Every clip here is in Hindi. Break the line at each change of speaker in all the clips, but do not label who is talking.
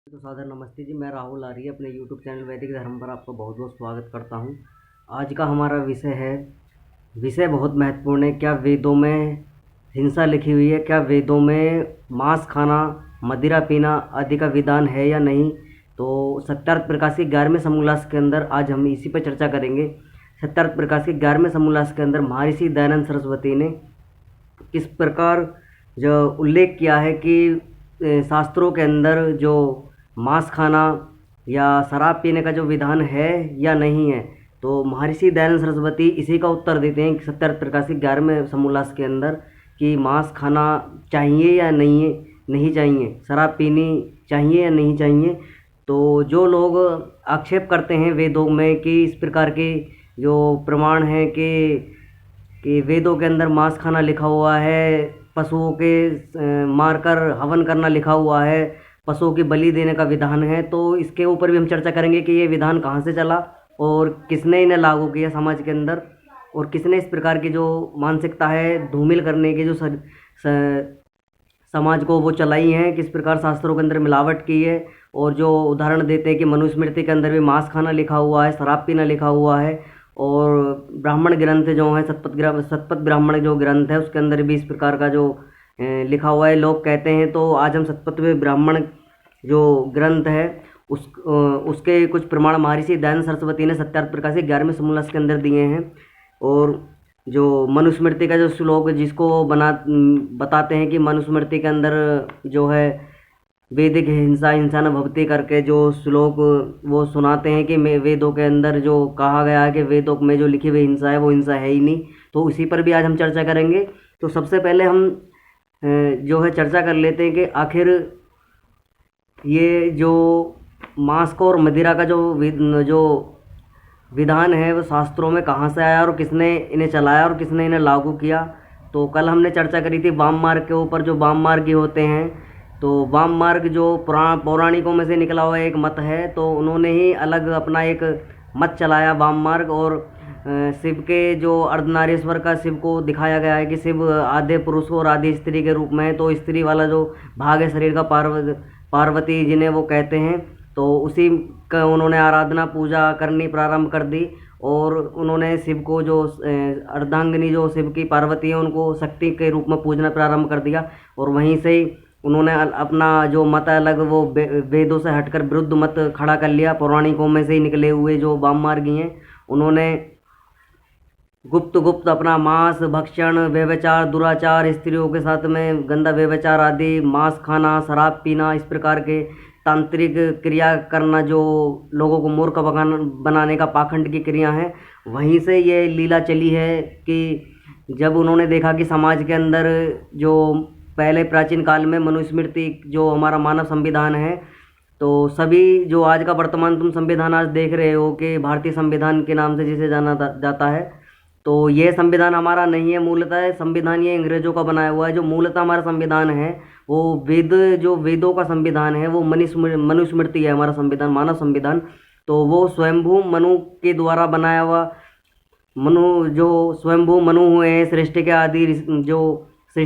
तो सादर नमस्ते जी। मैं राहुल आर्य अपने यूट्यूब चैनल वैदिक धर्म पर आपका बहुत बहुत स्वागत करता हूँ। आज का हमारा विषय बहुत महत्वपूर्ण है। क्या वेदों में हिंसा लिखी हुई है? क्या वेदों में मांस खाना, मदिरा पीना आदि का विधान है या नहीं? तो सत्यार्थ प्रकाश के 11वें समोल्लास के अंदर आज हम इसी पर चर्चा करेंगे। सत्यार्थ प्रकाश के 11वें समोल्लास के अंदर महर्षि दयानंद सरस्वती ने किस प्रकार जो उल्लेख किया है कि शास्त्रों के अंदर जो मांस खाना या शराब पीने का जो विधान है या नहीं है। तो महर्षि दयानंद सरस्वती इसी का उत्तर देते हैं कि सत्यार्थ प्रकाश के 11वें समोल्लास के अंदर कि मांस खाना चाहिए या नहीं चाहिए, शराब पीनी चाहिए या नहीं चाहिए। तो जो लोग आक्षेप करते हैं वेदों में कि इस प्रकार के जो प्रमाण हैं कि वेदों के अंदर मांस खाना लिखा हुआ है, पशुओं के मारकर हवन करना लिखा हुआ है, पशुओं की बलि देने का विधान है, तो इसके ऊपर भी हम चर्चा करेंगे कि ये विधान कहाँ से चला और किसने इन्हें लागू किया समाज के अंदर, और किसने इस प्रकार की जो मानसिकता है धूमिल करने की जो समाज को वो चलाई हैं, किस प्रकार शास्त्रों के अंदर मिलावट की है। और जो उदाहरण देते हैं कि मनुस्मृति के अंदर भी मांस खाना लिखा हुआ है, शराब पीना लिखा हुआ है। और ब्राह्मण ग्रंथ जो है, शतपथ ब्राह्मण जो ग्रंथ है उसके अंदर भी इस प्रकार का जो लिखा हुआ है लोग कहते हैं। तो आज हम शतपथ ब्राह्मण जो ग्रंथ है उसके कुछ प्रमाण महर्षि दयानंद सरस्वती ने सत्यार्थ प्रकाश के 11वें समोल्लास के अंदर दिए हैं। और जो मनुस्मृति का जो श्लोक जिसको बताते हैं कि मनुस्मृति के अंदर जो है वैदिक हिंसा हिंसा न भवति करके जो श्लोक वो सुनाते हैं कि वेदों के अंदर जो कहा गया है कि वेदों में जो लिखी हुई हिंसा है वो हिंसा है ही नहीं। तो उसी पर भी आज हम चर्चा करेंगे। तो सबसे पहले हम जो है चर्चा कर लेते हैं कि आखिर ये जो मांस को और मदिरा का जो विधान है वो शास्त्रों में कहाँ से आया और किसने इन्हें चलाया और किसने इन्हें लागू किया। तो कल हमने चर्चा करी थी वाम मार्ग के ऊपर। जो वाम मार्गी होते हैं, तो वाम मार्ग जो पौराणिकों में से निकला हुआ एक मत है, तो उन्होंने ही अलग अपना एक मत चलाया वाम मार्ग। और शिव के जो अर्धनारीश्वर का शिव को दिखाया गया है कि शिव आधे पुरुष और आधी स्त्री के रूप में है। तो स्त्री वाला जो भाग है शरीर का पार्वती जिन्हें वो कहते हैं, तो उसी का उन्होंने आराधना पूजा करनी प्रारंभ कर दी। और उन्होंने शिव को जो अर्धांगिनी जो शिव की पार्वती है उनको शक्ति के रूप में पूजना प्रारंभ कर दिया। और वहीं से ही उन्होंने अपना जो मत अलग वो वेदों से हटकर विरुद्ध मत खड़ा कर लिया। पौराणिकों में से ही निकले हुए जो वाम मार्गी हैं उन्होंने गुप्त अपना मांस भक्षण, व्यभिचार, दुराचार, स्त्रियों के साथ में गंदा व्यभिचार आदि, मांस खाना, शराब पीना, इस प्रकार के तांत्रिक क्रिया करना जो लोगों को मूर्ख बनाने का पाखंड की क्रिया है। वहीं से ये लीला चली है कि जब उन्होंने देखा कि समाज के अंदर जो पहले प्राचीन काल में मनुस्मृति जो हमारा मानव संविधान है, तो सभी जो आज का वर्तमान तुम संविधान आज देख रहे हो कि भारतीय संविधान के नाम से जिसे जाना जाता है, तो ये संविधान हमारा नहीं है। मूलतः संविधान ये अंग्रेजों का बनाया हुआ है। जो मूलतः हमारा संविधान है वो जो वेदों का संविधान है वो मनुस्मृति है हमारा संविधान, मानव संविधान। तो वो स्वयंभू मनु के द्वारा बनाया हुआ, जो स्वयंभू मनु हुए हैं, सृष्टि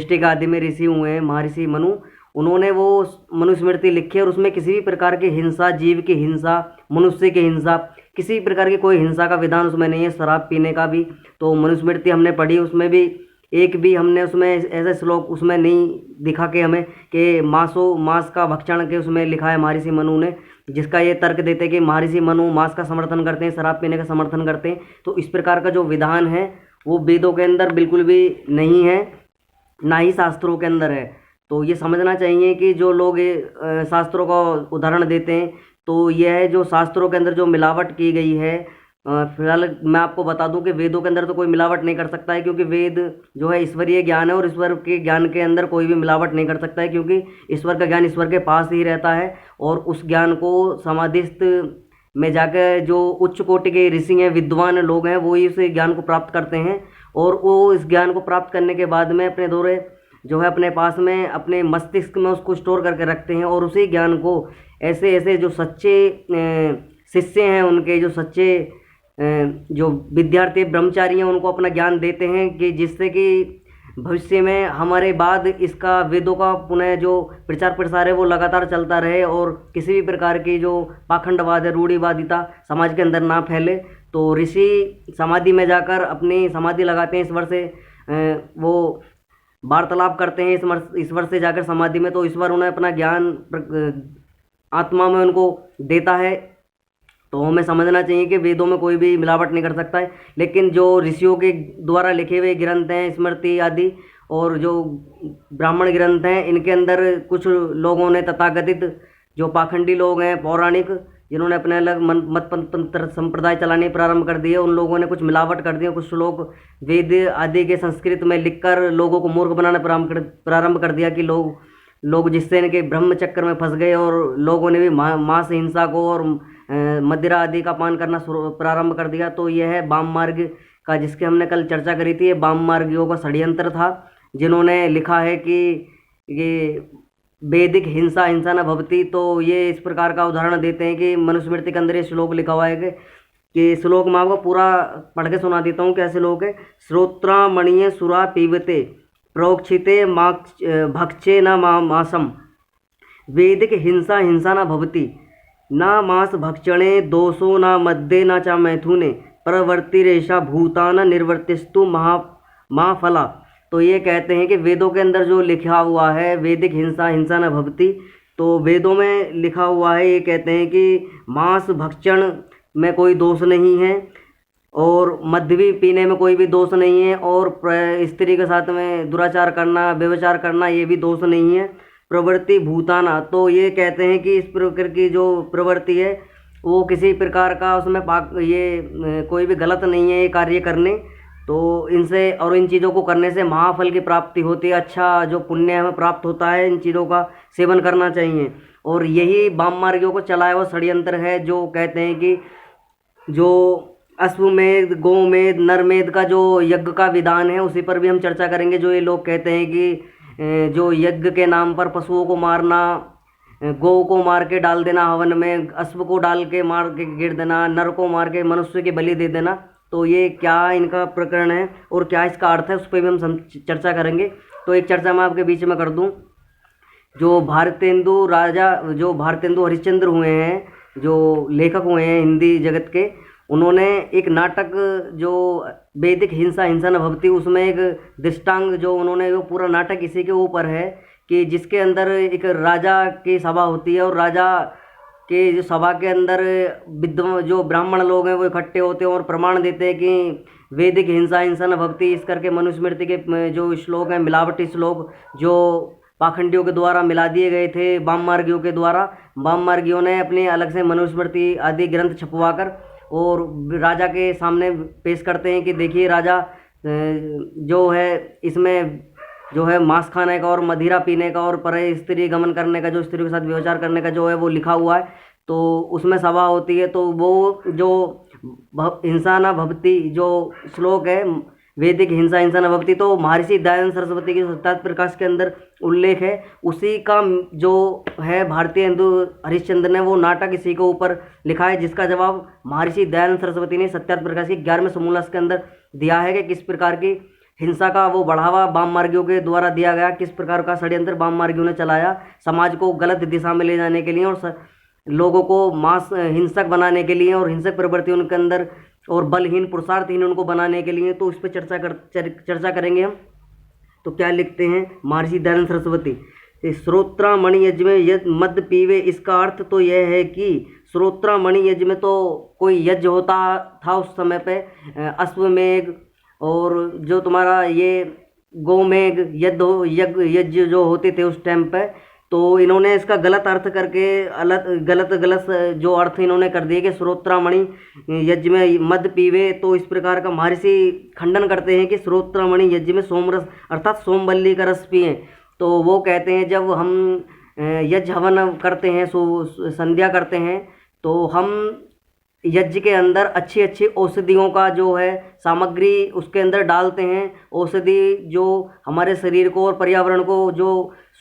के आदि में ऋषि हुए हैं महर्षि मनु, उन्होंने वो मनुस्मृति लिखी। और उसमें किसी भी प्रकार की हिंसा, जीव की हिंसा, मनुष्य की हिंसा, किसी प्रकार की कोई हिंसा का विधान उसमें नहीं है। शराब पीने का भी तो मनुस्मृति हमने पढ़ी, उसमें भी एक भी हमने उसमें ऐसे श्लोक उसमें नहीं दिखा कि हमें कि मांस का भक्षण के उसमें लिखा है महर्षि मनु ने, जिसका ये तर्क देते हैं कि महर्षि मनु मांस का समर्थन करते हैं, शराब पीने का समर्थन करते हैं। तो इस प्रकार का जो विधान है वो वेदों के अंदर बिल्कुल भी नहीं है, ना ही शास्त्रों के अंदर है। तो ये समझना चाहिए कि जो लोग शास्त्रों का उदाहरण देते हैं, तो यह है जो शास्त्रों के अंदर जो मिलावट की गई है। फिलहाल मैं आपको बता दूं कि वेदों के अंदर तो कोई मिलावट नहीं कर सकता है, क्योंकि वेद जो है ईश्वरीय ज्ञान है और ईश्वर के ज्ञान के अंदर कोई भी मिलावट नहीं कर सकता है, क्योंकि ईश्वर का ज्ञान ईश्वर के पास ही रहता है। और उस ज्ञान को समाधिस्थ में जाकर जो उच्च कोटि के ऋषि हैं, विद्वान लोग हैं, वो ही उस ज्ञान को प्राप्त करते हैं। और वो इस ज्ञान को प्राप्त करने के बाद में अपने दौरे जो है अपने पास में अपने मस्तिष्क में उसको स्टोर करके रखते हैं। और उसी ज्ञान को ऐसे जो सच्चे शिष्य हैं, उनके जो सच्चे जो विद्यार्थी ब्रह्मचारी हैं, उनको अपना ज्ञान देते हैं कि जिससे कि भविष्य में हमारे बाद इसका वेदों का पुनः जो प्रचार प्रसार है वो लगातार चलता रहे और किसी भी प्रकार की जो पाखंडवाद है, रूढ़िवादिता समाज के अंदर ना फैले। तो ऋषि समाधि में जाकर अपनी समाधि लगाते हैं, ईश्वर से वो वार्तालाप करते हैं ईश्वर से जाकर समाधि में। तो ईश्वर उन्हें अपना ज्ञान आत्मा में उनको देता है। तो हमें समझना चाहिए कि वेदों में कोई भी मिलावट नहीं कर सकता है, लेकिन जो ऋषियों के द्वारा लिखे हुए ग्रंथ हैं, स्मृति आदि, और जो ब्राह्मण ग्रंथ हैं, इनके अंदर कुछ लोगों ने तथाकथित जो पाखंडी लोग हैं, पौराणिक, जिन्होंने अपने अलग मत पंथ संप्रदाय चलाने प्रारंभ कर दिए, उन लोगों ने कुछ मिलावट कर दी। कुछ लोग वेद आदि के संस्कृत में लिखकर लोगों को मूर्ख बनाना प्रारंभ कर दिया कि लोग जिससे इनके ब्रह्म चक्कर में फंस गए, और लोगों ने भी मांस हिंसा को और मदिरा आदि का पान करना प्रारंभ कर दिया। तो यह है वाम मार्ग का, जिसकी हमने कल चर्चा करी थी। ये वाम मार्गियों का षड्यंत्र था, जिन्होंने लिखा है कि ये वैदिक हिंसा हिंसा न भवती। तो ये इस प्रकार का उदाहरण देते हैं कि मनुस्मृति के अंदर ये श्लोक लिखा हुआ है कि श्लोक मैं आपको पूरा पढ़ के सुना देता हूँ। क्या श्लोक है? श्रोत्रामणीय सुरा पीबते प्रोक्षिते भक्षे न मासम वैदिक हिंसा हिंसा न भवती न मांस भक्षणे दोषो न मद्ये न च मैथुने प्रवर्तिरेषा भूतान निर्वर्तिस्तु महाफला। तो ये कहते हैं कि वेदों के अंदर जो लिखा हुआ है वैदिक हिंसा हिंसा न भवती, तो वेदों में लिखा हुआ है, ये कहते हैं कि मांस भक्षण में कोई दोष नहीं है, और मद्य भी पीने में कोई भी दोष नहीं है, और स्त्री के साथ में दुराचार करना, व्यभिचार करना, ये भी दोष नहीं है। प्रवृत्ति भूताना, तो ये कहते हैं कि इस प्रकार की जो प्रवृत्ति है वो किसी प्रकार का उसमें ये कोई भी गलत नहीं है ये कार्य करने। तो इनसे और इन चीज़ों को करने से महाफल की प्राप्ति होती है, अच्छा जो पुण्य हमें प्राप्त होता है, इन चीज़ों का सेवन करना चाहिए। और यही वाम मार्गियों को चलाया हुआ षड्यंत्र है, जो कहते हैं कि जो अश्वमेध, गोमेध, नरमेध का जो यज्ञ का विधान है, उसी पर भी हम चर्चा करेंगे। जो ये लोग कहते हैं कि जो यज्ञ के नाम पर पशुओं को मारना, गौ को मार के डाल देना हवन में, अश्व को डाल के मार के गिर देना, नर को मार के मनुष्य की बलि दे देना, तो ये क्या इनका प्रकरण है और क्या इसका अर्थ है, उस पर भी हम चर्चा करेंगे। तो एक चर्चा मैं आपके बीच में कर दूं। जो भारतेंदु राजा, जो भारतेंदु हरिश्चंद्र हुए हैं, जो लेखक हुए हैं हिंदी जगत के, उन्होंने एक नाटक जो वैदिक हिंसा हिंसा न भवती, उसमें एक दृष्टांग जो उन्होंने, वो पूरा नाटक इसी के ऊपर है कि जिसके अंदर एक राजा की सभा होती है, और राजा के जो सभा के अंदर विद्वान जो ब्राह्मण लोग हैं वो इकट्ठे होते हैं और प्रमाण देते हैं कि वैदिक हिंसा हिंसा न भवती, इस करके मनुस्मृति के जो श्लोक हैं, मिलावटी श्लोक जो पाखंडियों के द्वारा मिला दिए गए थे वाम मार्गियों के द्वारा। वाम मार्गियों ने अपने अलग से मनुस्मृति आदि ग्रंथ छपवाकर और राजा के सामने पेश करते हैं कि देखिए राजा, जो है इसमें जो है मांस खाने का और मदिरा पीने का और पर स्त्री गमन करने का, जो स्त्री के साथ व्यभिचार करने का जो है वो लिखा हुआ है। तो उसमें सभा होती है, तो वो जो हिंसा न भवती जो श्लोक है, वैदिक हिंसा हिंसा न भवती, तो महर्षि दयानंद सरस्वती के सत्यार्थ प्रकाश के अंदर उल्लेख है। उसी का जो है भारतीय हिंदू हरिश्चंद्र ने वो नाटक इसी के ऊपर लिखा है, जिसका जवाब महर्षि दयानंद सरस्वती ने सत्यार्थ प्रकाश के 11वें समूलस के अंदर दिया है कि किस प्रकार की हिंसा का वो बढ़ावा वाम मार्गियों के द्वारा दिया गया, किस प्रकार का षड्यंत्र वाम मार्गियों ने चलाया समाज को गलत दिशा में ले जाने के लिए और लोगों को मास हिंसक बनाने के लिए और हिंसक प्रवृत्ति उनके अंदर और बलहीन पुरुषार्थहीन उनको बनाने के लिए। तो उस पर चर्चा करेंगे हम। तो क्या लिखते हैं महर्षि दयानंद सरस्वती? श्रोत्रामणि यज्ञ में मद पीवे, इसका अर्थ तो यह है कि श्रोत्रामणि यज्ञ में तो कोई यज्ञ होता था उस समय पे, अश्वमेघ और जो तुम्हारा ये गोमेघ यज्ञ जो होते थे उस टाइम पे। तो इन्होंने इसका गलत अर्थ करके गलत जो अर्थ इन्होंने कर दिए कि श्रोत्रामणि यज्ञ में मद पीवे। तो इस प्रकार का महर्षि खंडन करते हैं कि श्रोत्रामणि यज्ञ में सोमरस अर्थात सोमबल्ली का रस पिए। तो वो कहते हैं जब हम यज्ञ हवन करते हैं, संध्या करते हैं, तो हम यज्ञ के अंदर अच्छी अच्छी औषधियों का जो है सामग्री उसके अंदर डालते हैं। औषधि जो हमारे शरीर को और पर्यावरण को जो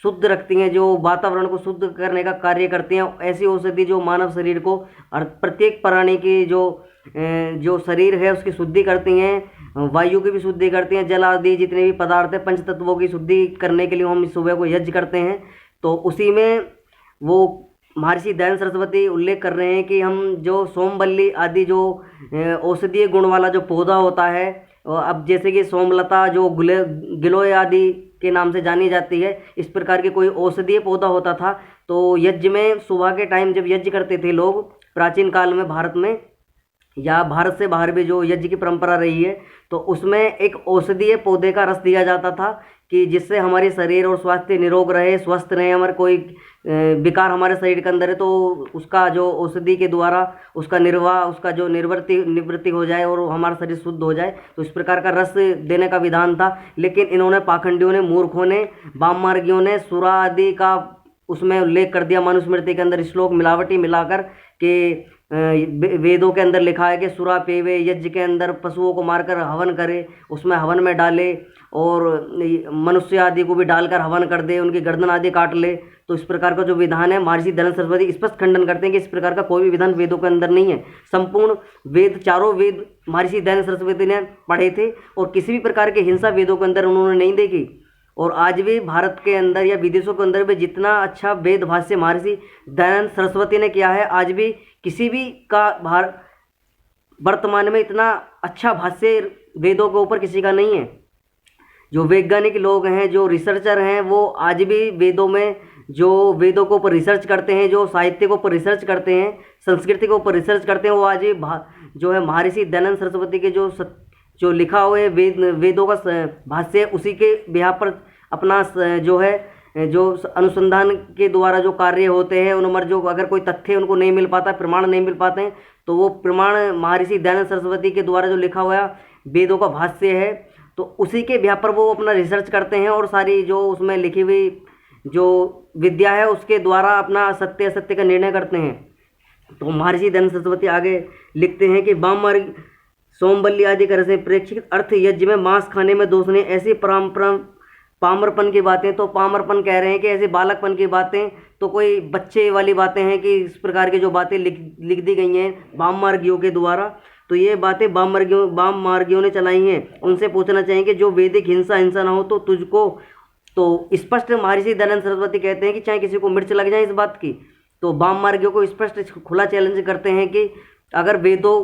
शुद्ध रखती हैं, जो वातावरण को शुद्ध करने का कार्य करती हैं, ऐसी औषधि जो मानव शरीर को प्रत्येक प्राणी की जो शरीर है उसकी शुद्धि करती हैं। वायु की भी शुद्धि करते हैं, जल आदि जितने भी पदार्थ हैं पंच तत्वों की शुद्धि करने के लिए हम सुबह को यज्ञ करते हैं। तो उसी में वो महर्षि दयानंद सरस्वती उल्लेख कर रहे हैं कि हम जो सोमवल्ली आदि जो औषधीय गुण वाला जो पौधा होता है, अब जैसे कि सोमलता जो गिलोय आदि के नाम से जानी जाती है, इस प्रकार के कोई औषधीय पौधा होता था। तो यज्ञ में सुबह के टाइम जब यज्ञ करते थे लोग प्राचीन काल में भारत में या भारत से बाहर भी जो यज्ञ की परंपरा रही है, तो उसमें एक औषधीय पौधे का रस दिया जाता था कि जिससे हमारे शरीर और स्वास्थ्य निरोग रहे, स्वस्थ रहे। हमारे कोई विकार हमारे शरीर के अंदर है तो उसका जो औषधि के द्वारा उसका निर्वाह, उसका जो निवृत्ति हो जाए और हमारा शरीर शुद्ध हो जाए। तो इस प्रकार का रस देने का विधान था। लेकिन इन्होंने पाखंडियों ने, मूर्खों ने, वाम मार्गियों ने सुरा आदि का उसमें उल्लेख कर दिया। मनुस्मृति के अंदर श्लोक मिलावटी मिलाकर के वेदों के अंदर लिखा है कि सुरा पेवे, यज्ञ के अंदर पशुओं को मारकर हवन करे, उसमें हवन में डाले और मनुष्य आदि को भी डालकर हवन कर दे, उनकी गर्दन आदि काट ले। तो इस प्रकार का जो विधान है महर्षि दयानंद सरस्वती स्पष्ट खंडन करते हैं कि इस प्रकार का कोई भी विधान वेदों के अंदर नहीं है। संपूर्ण वेद, चारों वेद महर्षि दयानंद सरस्वती ने पढ़े थे और किसी भी प्रकार की हिंसा वेदों के अंदर उन्होंने नहीं देखी। और आज भी भारत के अंदर या विदेशों के अंदर भी जितना अच्छा वेद भाष्य महर्षि दयानंद सरस्वती ने किया है, आज भी किसी भी का वर्तमान में इतना अच्छा भाष्य वेदों के ऊपर किसी का नहीं है। जो वैज्ञानिक लोग हैं, जो रिसर्चर हैं, वो आज भी वेदों में जो वेदों के ऊपर रिसर्च करते हैं, जो साहित्य के ऊपर रिसर्च करते हैं, संस्कृति के ऊपर रिसर्च करते हैं, वो आज भी जो है महर्षि दयानंद सरस्वती के जो लिखा हुआ वेदों का भाष्य, उसी के बिहार पर अपना जो है जो अनुसंधान के द्वारा जो कार्य होते हैं, उन पर जो अगर कोई तथ्य उनको नहीं मिल पाता, प्रमाण नहीं मिल पाते हैं, तो वो प्रमाण महर्षि दयानंद सरस्वती के द्वारा जो लिखा हुआ वेदों का भाष्य है, तो उसी के बिहार पर वो अपना रिसर्च करते हैं और सारी जो उसमें लिखी हुई जो विद्या है उसके द्वारा अपना सत्य असत्य का निर्णय करते हैं। तो महर्षि दयानंद सरस्वती आगे लिखते हैं कि वाम मार्ग सोमवल्ली आदि कर से प्रेक्षित अर्थ यज्ञ में मांस खाने में दोष नहीं, ऐसी पामरपन की बातें। तो पामरपन कह रहे हैं कि ऐसे बालकपन की बातें, तो कोई बच्चे वाली बातें हैं कि इस प्रकार की जो बातें लिख दी गई हैं वाम मार्गियों के द्वारा, तो ये बातें वाम मार्गियों ने चलाई हैं। उनसे पूछना चाहिए कि जो वैदिक हिंसा ना हो तो तुझको, तो स्पष्ट महर्षि दयानंद सरस्वती कहते हैं कि चाहे किसी को मिर्च लग जाए इस बात की, तो वाम मार्गियों को स्पष्ट खुला चैलेंज करते हैं कि अगर वेदों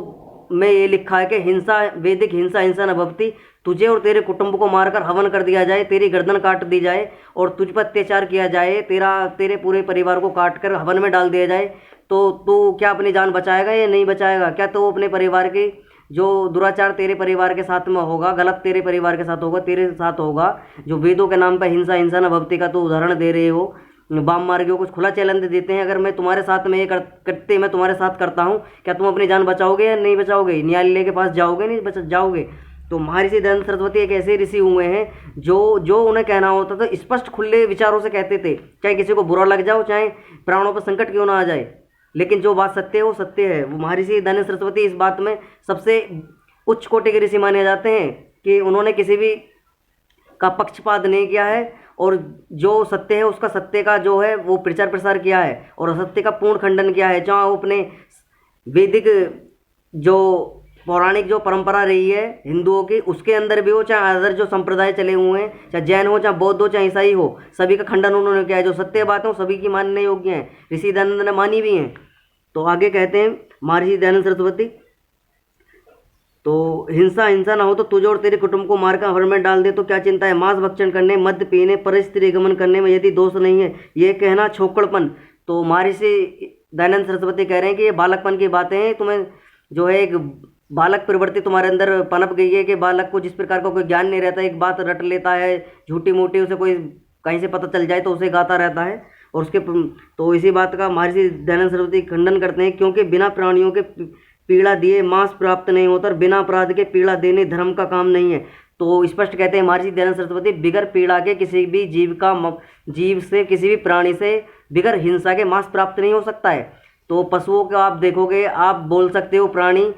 में ये लिखा है कि वैदिक हिंसा न भवति, तुझे और तेरे कुटुंब को मारकर हवन कर दिया जाए, तेरी गर्दन काट दी जाए और तुझ पर अत्याचार किया जाए, तेरे पूरे परिवार को काट कर हवन में डाल दिया जाए, तो तू क्या अपनी जान बचाएगा या नहीं बचाएगा? क्या तो अपने परिवार के जो दुराचार तेरे परिवार के साथ में होगा, गलत तेरे परिवार के साथ होगा, तेरे साथ होगा, जो वेदों के नाम पर हिंसा न भवति का तो उदाहरण दे रहे हो, वाम मार्गियों को खुला चैलेंज देते हैं, अगर मैं तुम्हारे साथ में ये करते मैं तुम्हारे साथ करता हूँ, क्या तुम अपनी जान बचाओगे या नहीं बचाओगे? न्यायालय के पास जाओगे नहीं जाओगे? तो महर्षि दयानंद सरस्वती एक ऐसे ऋषि हुए हैं जो उन्हें कहना होता था स्पष्ट खुले विचारों से कहते थे, चाहे किसी को बुरा लग जाओ, चाहे प्राणों पर संकट क्यों ना आ जाए, लेकिन जो बात सत्य है वो सत्य है। वो महर्षि दयानंद सरस्वती इस बात में सबसे उच्च कोटि के ऋषि माने जाते हैं कि उन्होंने किसी भी का पक्षपात नहीं किया है और जो सत्य है उसका सत्य का जो है वो प्रचार प्रसार किया है और असत्य का पूर्ण खंडन किया है। जहाँ वो अपने वैदिक जो पौराणिक जो परंपरा रही है हिंदुओं की, उसके अंदर भी हो, चाहे अदर जो संप्रदाय चले हुए हैं, चाहे जैन हो, चाहे बौद्ध हो, चाहे ईसाई हो, सभी का खंडन उन्होंने किया है। जो सत्य बातें हो सभी की मानने योग्य हैं, ऋषि दयानंद ने मानी भी हैं। तो आगे कहते हैं महर्षि दयानंद सरस्वती, तो हिंसा ना हो तो तुझे और तेरे कुटुंब को मारकर हवन में डाल दे तो क्या चिंता है? मांस भक्षण करने, मद्य पीने, परस्त्री गमन करने में यदि दोष नहीं है, ये कहना छोकड़पन। तो महर्षि दयानंद सरस्वती कह रहे हैं कि ये बालकपन की बातें हैं, तुम्हें जो है एक बालक प्रवृत्ति तुम्हारे अंदर पनप गई है कि बालक को जिस प्रकार का कोई ज्ञान नहीं रहता, एक बात रट लेता है झूठी मूठी, उसे कोई कहीं से पता चल जाए तो उसे गाता रहता है और उसके तो इसी बात का महर्षि दयानंद सरस्वती खंडन करते हैं, क्योंकि बिना प्राणियों के पीड़ा दिए मांस प्राप्त नहीं होता और बिना अपराध के पीड़ा देने धर्म का काम नहीं है। तो स्पष्ट कहते हैं महर्षि दयानंद सरस्वती, बिगर पीड़ा के किसी भी जीव से, किसी भी प्राणी से बिगर हिंसा के मांस प्राप्त नहीं हो सकता है। तो पशुओं को आप देखोगे, आप बोल सकते हो प्राणी,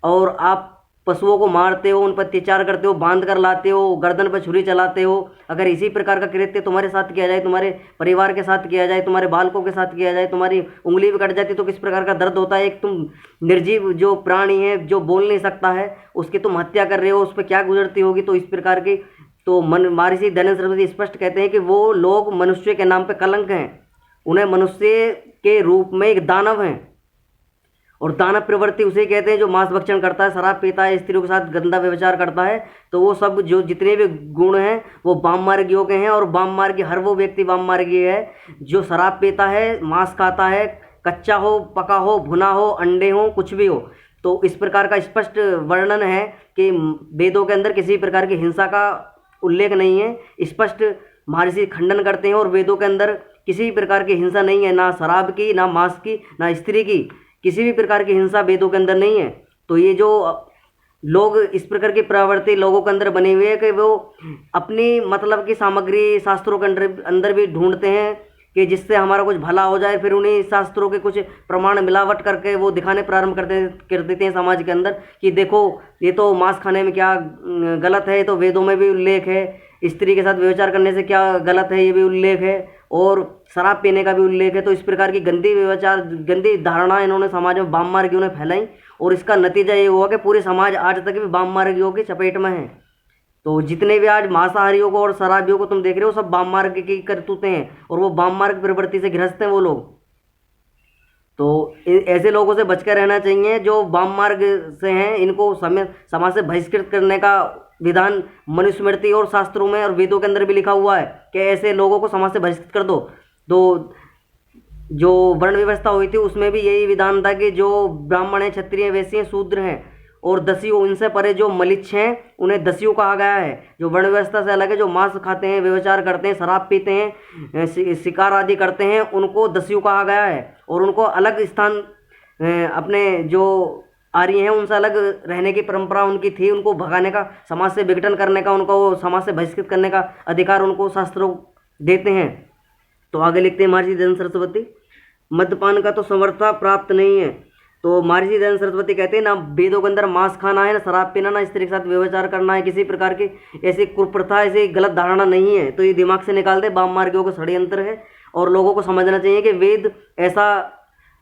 और आप पशुओं को मारते हो, उन पर अत्याचार करते हो, बांध कर लाते हो, गर्दन पर छुरी चलाते हो, अगर इसी प्रकार का कृत्य तुम्हारे साथ किया जाए, तुम्हारे परिवार के साथ किया जाए, तुम्हारे बालकों के साथ किया जाए, तुम्हारी उंगली भी कट जाती तो किस प्रकार का दर्द होता है। एक तुम निर्जीव जो प्राणी है, जो बोल नहीं सकता है, उसकी तुम हत्या कर रहे हो, उस पर क्या गुजरती होगी। तो इस प्रकार की तो महर्षि दयानंद सरस्वती स्पष्ट कहते हैं कि वो लोग मनुष्य के नाम पे कलंक हैं, उन्हें मनुष्य के रूप में एक दानव हैं। और दानव प्रवृत्ति उसे कहते हैं जो मांस भक्षण करता है, शराब पीता है, स्त्रियों के साथ गंदा व्यभिचार करता है। तो वो सब जो जितने भी गुण हैं वो वाम मार्गियों के हैं। और वाम मार्गी हर वो व्यक्ति वाम मार्गी है जो शराब पीता है, मांस खाता है, कच्चा हो, पका हो, भुना हो, अंडे हो, कुछ भी हो। तो इस प्रकार का स्पष्ट वर्णन है कि वेदों के अंदर किसी प्रकार की हिंसा का उल्लेख नहीं है। स्पष्ट महर्षि खंडन करते हैं और वेदों के अंदर किसी प्रकार की हिंसा नहीं है, ना शराब की, ना मांस की, ना स्त्री की, किसी भी प्रकार की हिंसा वेदों के अंदर नहीं है। तो ये जो लोग इस प्रकार की प्रवृत्ति लोगों के अंदर बनी हुई है कि वो अपनी मतलब की सामग्री शास्त्रों के अंदर भी ढूंढते हैं कि जिससे हमारा कुछ भला हो जाए, फिर उन्हीं शास्त्रों के कुछ प्रमाण मिलावट करके वो दिखाने प्रारंभ कर देते हैं समाज के अंदर कि देखो ये तो मांस खाने में क्या गलत है, तो वेदों में भी उल्लेख है, स्त्री के साथ व्यभिचार करने से क्या गलत है ये भी उल्लेख है, और शराब पीने का भी उल्लेख है। तो इस प्रकार की गंदी व्यभिचार, गंदी धारणा इन्होंने समाज में वाम मार्गियों ने फैलाई और इसका नतीजा ये हुआ कि पूरे समाज आज तक भी वाम मार्गियों की चपेट में है। तो जितने भी आज मांसाहारियों को और शराबियों को तुम देख रहे हो सब वाम मार्ग की करतूतें हैं और वो वाम मार्ग प्रवृत्ति से ग्रस्त हैं वो लोग। तो ऐसे लोगों से बचकर रहना चाहिए जो वाम मार्ग से हैं। इनको समाज से बहिष्कृत करने का विधान मनुस्मृति और शास्त्रों में और वेदों के अंदर भी लिखा हुआ है कि ऐसे लोगों को समाज से बहिष्कृत कर दो। तो जो वर्ण व्यवस्था हुई थी उसमें भी यही विधान था कि जो ब्राह्मण हैं, क्षत्रिय, वैश्य हैं, शूद्र हैं और दस्यु, उनसे परे जो मलिच्छ हैं उन्हें दस्यु कहा गया है। जो वर्ण व्यवस्था से अलग है, जो मांस खाते हैं, व्यभिचार करते हैं, शराब पीते हैं, शिकार आदि करते हैं, उनको दस्यु कहा गया है। और उनको अलग स्थान अपने जो आर्य हैं उनसे अलग रहने की परंपरा उनकी थी। उनको भगाने का, समाज से विघटन करने का, उनको वो समाज से बहिष्कृत करने का अधिकार उनको शास्त्रों देते हैं। तो आगे लिखते हैं महर्षि दयानंद सरस्वती, मद्यपान का तो समर्था प्राप्त नहीं है। तो महर्षि दयानंद सरस्वती कहते हैं ना वेदों के अंदर मांस खाना है, ना शराब पीना, ना स्त्री के साथ व्यभिचार करना है, किसी प्रकार की ऐसी कुप्रथा, ऐसी गलत धारणा नहीं है। तो ये दिमाग से निकाल दे, वाम मार्गियों को षड्यंत्र है। और लोगों को समझना चाहिए कि वेद ऐसा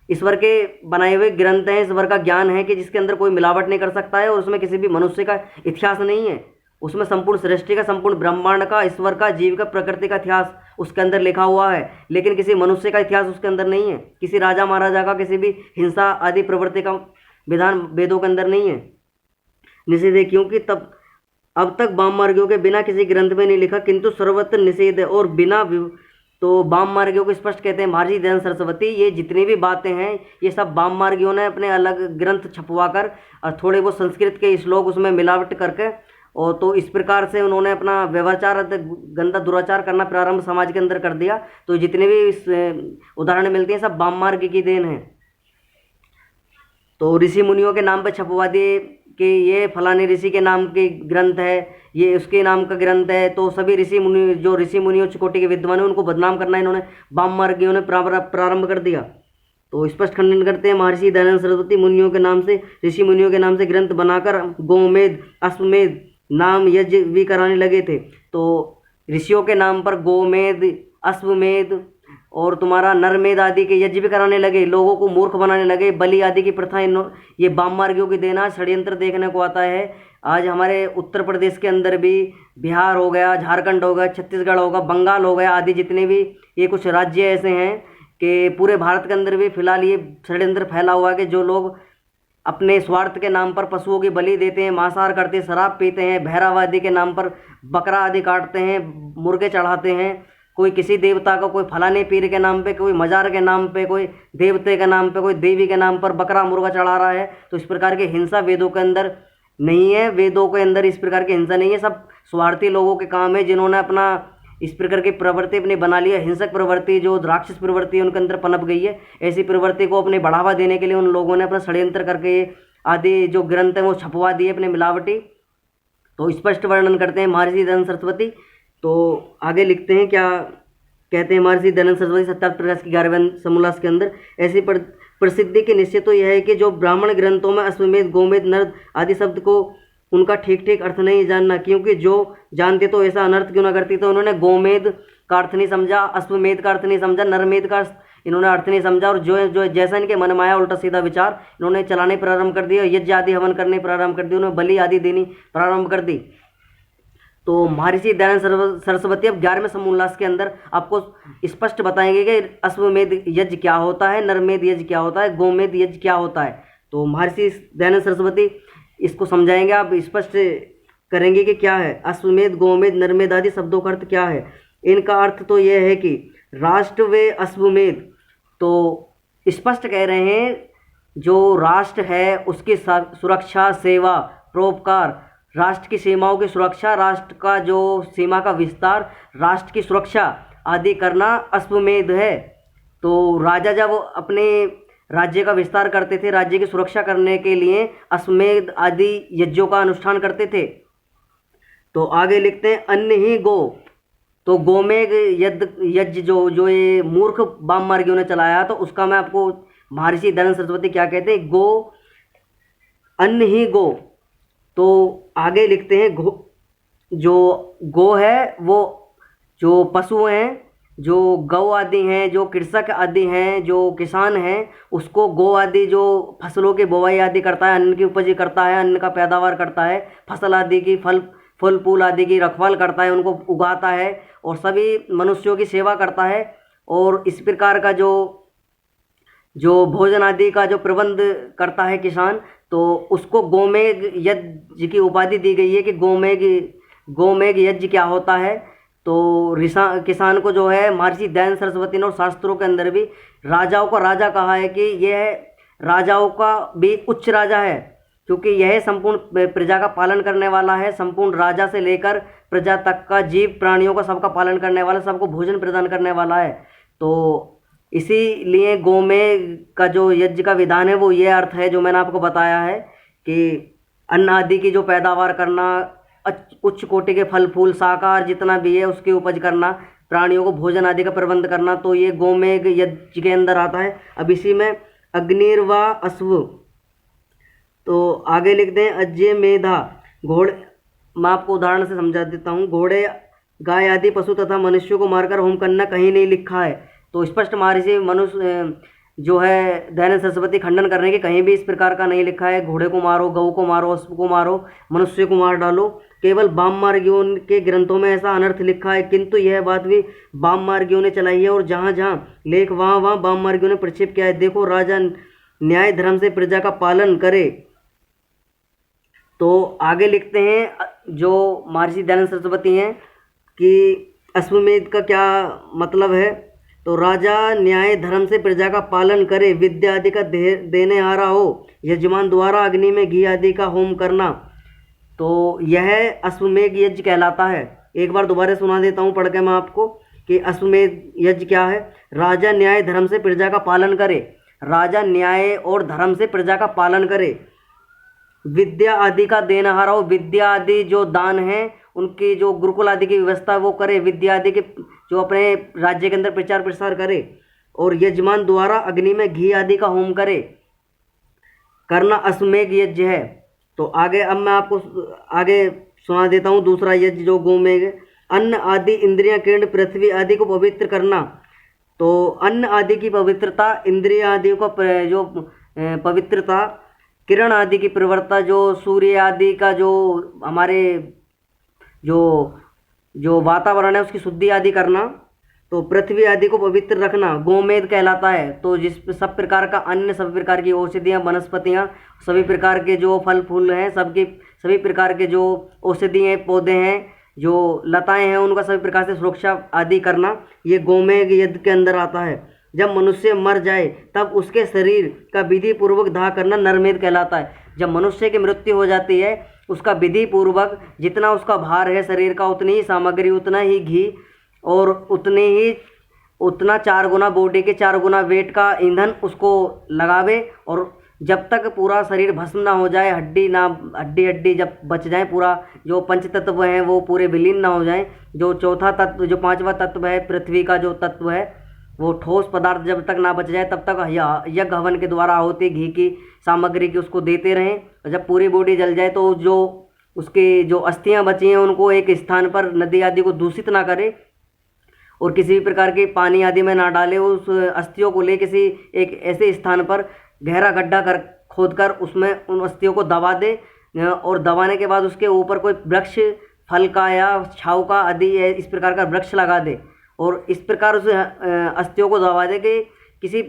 ईश्वर के बनाए हुए ग्रंथ हैं, ईश्वर का ज्ञान है कि जिसके अंदर कोई मिलावट नहीं कर सकता है और उसमें किसी भी मनुष्य का इतिहास नहीं है। उसमें संपूर्ण सृष्टि का, संपूर्ण ब्रह्मांड का, ईश्वर का, जीव का, प्रकृति का इतिहास उसके अंदर लिखा हुआ है। लेकिन किसी मनुष्य का इतिहास उसके अंदर नहीं है, किसी राजा महाराजा का, किसी भी हिंसा आदि प्रवृत्ति का विधान वेदों के अंदर नहीं है। निषेध है क्योंकि तब अब तक वाम मार्गियों के बिना किसी ग्रंथ में नहीं लिखा, किंतु सर्वत्र निषेध है और बिना तो वाम मार्गियों को स्पष्ट कहते हैं महर्षि दयानंद सरस्वती। ये जितनी भी बातें हैं ये सब वाम मार्गियों ने अपने अलग ग्रंथ छपवा कर और थोड़े वो संस्कृत के श्लोक उसमें मिलावट करके, और तो इस प्रकार से उन्होंने अपना व्यवहार गंदा दुराचार करना प्रारंभ समाज के अंदर कर दिया। तो जितने भी उदाहरण मिलते हैं सब वाम मार्ग की देन है। तो ऋषि मुनियों के नाम पर छपवा दिए कि ये फलाने ऋषि के नाम के ग्रंथ है, ये उसके नाम का ग्रंथ है। तो सभी ऋषि मुनि, जो ऋषि मुनियों कोटि के विद्वान हैं, उनको बदनाम करना इन्होंने वाम मार्गियों ने प्रारंभ कर दिया। तो स्पष्ट खंडन करते हैं महर्षि दयानंद सरस्वती, मुनियों के नाम से, ऋषि मुनियों के नाम से ग्रंथ बनाकर गोमेद, अश्वमेध नाम यज्ञ भी कराने लगे थे। तो ऋषियों के नाम पर गोमेद, अश्वमेध और तुम्हारा नरमेद आदि के यज्ञ भी कराने लगे, लोगों को मूर्ख बनाने लगे, बलि आदि की प्रथा ये वाम मार्गियों की देना। षड्यंत्र देखने को आता है आज हमारे उत्तर प्रदेश के अंदर भी, बिहार हो गया, झारखंड हो गया, छत्तीसगढ़ होगा, बंगाल हो गया आदि जितने भी ये कुछ राज्य ऐसे हैं कि पूरे भारत के अंदर भी फिलहाल ये षड्यंत्र फैला हुआ है कि जो लोग अपने स्वार्थ के नाम पर पशुओं की बलि देते हैं, मांसाहार करते हैं, शराब पीते हैं, भैरवादी के नाम पर बकरा आदि काटते हैं, मुर्गे चढ़ाते हैं, कोई किसी देवता का, कोई फलाने पीर के नाम पे, कोई मजार के नाम पे, कोई देवते के नाम पे, कोई देवी के नाम पर बकरा मुर्गा चढ़ा रहा है। तो इस प्रकार की हिंसा वेदों के अंदर नहीं है, वेदों के अंदर इस प्रकार की हिंसा नहीं है। सब स्वार्थी लोगों के काम है जिन्होंने अपना इस प्रकार की प्रवृत्ति अपनी बना ली है। हिंसक प्रवृत्ति, जो राक्षस प्रवृत्ति उनके अंदर पनप गई है, ऐसी प्रवृत्ति को अपने बढ़ावा देने के लिए उन लोगों ने अपना षड्यंत्र करके आदि जो ग्रंथ हैं वो छपवा दिए अपने मिलावटी। तो स्पष्ट वर्णन करते हैं महर्षि दयानंद सरस्वती। तो आगे लिखते हैं क्या कहते हैं महर्षि दयानंद सरस्वती सत्यार्थ प्रकाश की 11वें समोल्लास के अंदर, ऐसी प्रसिद्धि के निश्चय तो यह है कि जो ब्राह्मण ग्रंथों में अश्वमेध, गोमेध, नर्द आदि शब्द को उनका ठीक ठीक अर्थ नहीं जानना, क्योंकि जो जानते तो ऐसा अनर्थ क्यों ना करती। तो उन्होंने गोमेध का अर्थ नहीं समझा, अश्वमेध का अर्थ नहीं समझा, नरमेध का इन्होंने अर्थ नहीं समझा, और जो जो जैसा इनके मन में आया उल्टा सीधा विचार इन्होंने चलाने प्रारंभ कर दिया, यज्ञ आदि हवन करने प्रारंभ कर दिए, उन्होंने बलि आदि देनी प्रारंभ कर दी। तो महर्षि दयानंद सरस्वती अब 11वें समूल्लास के अंदर आपको स्पष्ट बताएंगे कि अश्वमेध यज्ञ क्या होता है, नरमेध यज्ञ क्या होता है, गोमेध यज्ञ क्या होता है। तो महर्षि दयानंद सरस्वती इसको समझाएंगे, आप स्पष्ट करेंगे कि क्या है अश्वमेध, गोमेध, नरमेध आदि शब्दों का अर्थ क्या है। इनका अर्थ तो यह है कि राष्ट्र व अश्वमेध, तो स्पष्ट कह रहे हैं जो राष्ट्र है उसकी सुरक्षा, सेवा, परोपकार, राष्ट्र की सीमाओं की सुरक्षा, राष्ट्र का जो सीमा का विस्तार, राष्ट्र की सुरक्षा आदि करना अश्वमेध है। तो राजा जब अपने राज्य का विस्तार करते थे, राज्य की सुरक्षा करने के लिए अश्वमेध आदि यज्ञों का अनुष्ठान करते थे। तो आगे लिखते हैं अन्न ही गो। तो गोमेघ यज्ञ जो ये मूर्ख वाम मार्गियों ने चलाया, तो उसका मैं आपको महर्षि दयानंद सरस्वती क्या कहते हैं, गो, अन्न ही गो। तो आगे लिखते हैं जो गो है वो जो पशु हैं, जो गौ आदि हैं, जो कृषक आदि हैं, जो किसान हैं, उसको गो आदि जो फसलों की बुवाई आदि करता है, अन्न की उपज करता है, अन्न का पैदावार करता है, फसल आदि की फल फूल आदि की रखवाल करता है, उनको उगाता है और सभी मनुष्यों की सेवा करता है। और इस प्रकार का जो भोजन आदि का जो प्रबंध करता है किसान, तो उसको गोमेघ यज्ञ की उपाधि दी गई है कि गोमेघ यज्ञ क्या होता है। तो किसान को जो है महर्षि दयानंद सरस्वती ने और शास्त्रों के अंदर भी राजाओं का राजा कहा है कि यह राजाओं का भी उच्च राजा है, क्योंकि यह संपूर्ण प्रजा का पालन करने वाला है, संपूर्ण राजा से लेकर प्रजा तक का, जीव प्राणियों का सबका पालन करने वाला, सबको भोजन प्रदान करने वाला है। तो इसीलिए गोमेघ का जो यज्ञ का विधान है वो ये अर्थ है जो मैंने आपको बताया है कि अन्न आदि की जो पैदावार करना, उच्च कोटि के फल फूल शाकाहार जितना भी है उसकी उपज करना, प्राणियों को भोजन आदि का प्रबंध करना, तो ये गोमेघ यज्ञ के अंदर आता है। अब इसी में अग्निर्वा अश्व, तो आगे लिखते हैं अज्य मेधा घोड़े। मैं आपको उदाहरण से समझा देता हूँ। घोड़े, गाय आदि पशु तथा मनुष्यों को मारकर होम करना कहीं नहीं लिखा है। तो स्पष्ट महर्षि मनुष्य जो है दयानंद सरस्वती खंडन कर रहे हैं कि कहीं भी इस प्रकार का नहीं लिखा है, घोड़े को मारो, गऊ को मारो, अश्व को मारो, मनुष्य को मार डालो। केवल वाम मार्गियों के ग्रंथों में ऐसा अनर्थ लिखा है, किंतु यह बात भी वाम मार्गियों ने चलाई है और जहाँ जहाँ लेख वहाँ वहाँ वाम मार्गियों ने प्रक्षेप किया है। देखो, राजा न्याय धर्म से प्रजा का पालन करे। तो आगे लिखते हैं जो महर्षि दयानंद सरस्वती हैं कि अश्वमेध का क्या मतलब है। तो राजा न्याय धर्म से प्रजा का पालन करे, विद्या आदि का देने हारा हो, यजमान द्वारा अग्नि में घी आदि का होम करना, तो यह अश्वमेध यज्ञ कहलाता है। एक बार दोबारा सुना देता हूँ पढ़ के मैं आपको कि अश्वमेध यज्ञ क्या है। राजा न्याय धर्म से प्रजा का पालन करे, राजा न्याय और धर्म से प्रजा का पालन करे, विद्या आदि का देनहारा हो, विद्या आदि जो दान है उनकी जो गुरुकुल आदि की व्यवस्था वो करे, विद्या आदि के जो अपने राज्य के अंदर प्रचार प्रसार करे, और यजमान द्वारा अग्नि में घी आदि का होम करे, करना अश्वमेध यज्ञ है। तो आगे अब मैं आपको आगे सुना देता हूँ दूसरा यज्ञ जो गोमेघ। अन्न आदि इंद्रियां, किरण, पृथ्वी आदि को पवित्र करना। तो अन्न आदि की पवित्रता, इंद्रिया आदि को जो पवित्रता, किरण आदि की प्रवृत्ता, जो सूर्य आदि का जो हमारे जो वातावरण है उसकी शुद्धि आदि करना, तो पृथ्वी आदि को पवित्र रखना गोमेध कहलाता है। तो जिस सब प्रकार का अन्न, सभी प्रकार की औषधियाँ, वनस्पतियाँ, सभी प्रकार के जो फल फूल हैं, सभी प्रकार के जो औषधीय पौधे हैं, जो लताएं हैं, उनका सभी प्रकार से सुरक्षा आदि करना, ये गोमेघ यज्ञ के अंदर आता है। जब मनुष्य मर जाए तब उसके शरीर का विधि पूर्वक दाह करना नरमेध कहलाता है। जब मनुष्य की मृत्यु हो जाती है, उसका विधि पूर्वक जितना उसका भार है शरीर का, उतनी ही सामग्री, उतना ही घी और उतना 4 गुना बॉडी के 4 गुना वेट का ईंधन उसको लगावे, और जब तक पूरा शरीर भस्म ना हो जाए, हड्डी जब बच जाए, पूरा जो पंच तत्व हैं वो पूरे विलीन ना हो जाए, जो चौथा तत्व, जो 5वां तत्व है पृथ्वी का जो तत्व है, वो ठोस पदार्थ जब तक ना बच जाए तब तक यज्ञ हवन के द्वारा आहुति घी की सामग्री की उसको देते रहें। और जब पूरी बॉडी जल जाए तो जो उसके जो अस्थियां बची हैं उनको एक स्थान पर नदी आदि को दूषित ना करे और किसी भी प्रकार के पानी आदि में ना डाले। उस अस्थियों को ले किसी एक ऐसे स्थान पर गहरा गड्ढा कर खोद कर उसमें उन अस्थियों को दबा दे और दबाने के बाद उसके ऊपर कोई वृक्ष फल का या छाव का आदि इस प्रकार का वृक्ष लगा दे और इस प्रकार उस अस्थियों को दबा दे कि किसी